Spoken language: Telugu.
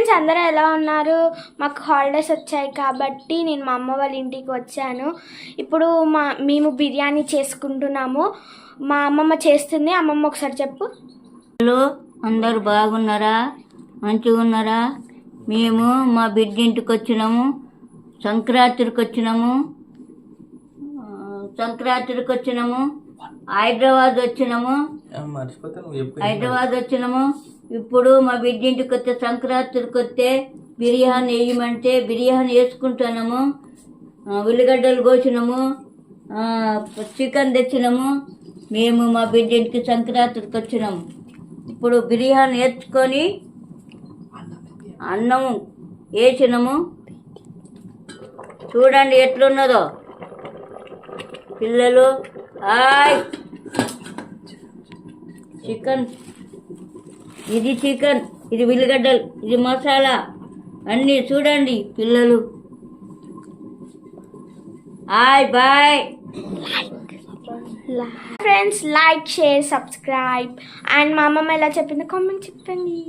ఫ్రెండ్స్, అందరూ ఎలా ఉన్నారు? మాకు హాలిడేస్ వచ్చాయి కాబట్టి నేను మా అమ్మ వాళ్ళ ఇంటికి వచ్చాను. ఇప్పుడు మేము బిర్యానీ చేసుకుంటున్నాము. మా అమ్మమ్మ చేస్తుంది. అమ్మమ్మ ఒకసారి చెప్పు. హలో, అందరు బాగున్నారా? మంచిగా ఉన్నారా? మేము మా బిడ్డ ఇంటికి వచ్చినాము. సంక్రాంతికి వచ్చినాము. హైదరాబాద్ వచ్చినాము. ఇప్పుడు మా బిడ్డ ఇంటికి వస్తే సంక్రాంతికి వస్తే బిర్యానీ వేయమంటే బిర్యానీ వేసుకుంటున్నాము. ఉల్లిగడ్డలు కోసినాము, చికెన్ తెచ్చినాము. మేము మా బిడ్డ ఇంటికి సంక్రాంతికి వచ్చినాము. ఇప్పుడు బిర్యానీ వేసుకొని అన్నము వేసినాము. చూడండి ఎట్లున్నదో పిల్లలు. హాయ్, చికెన్, ఇది చికెన్, ఇది ఉల్లిగడ్డలు, ఇది మసాలా అన్నీ చూడండి పిల్లలు. Hi, bye friends. Like, share, subscribe. And మా అమ్మమ్మ ఎలా చెప్పిందో కామెంట్ చెప్పండి.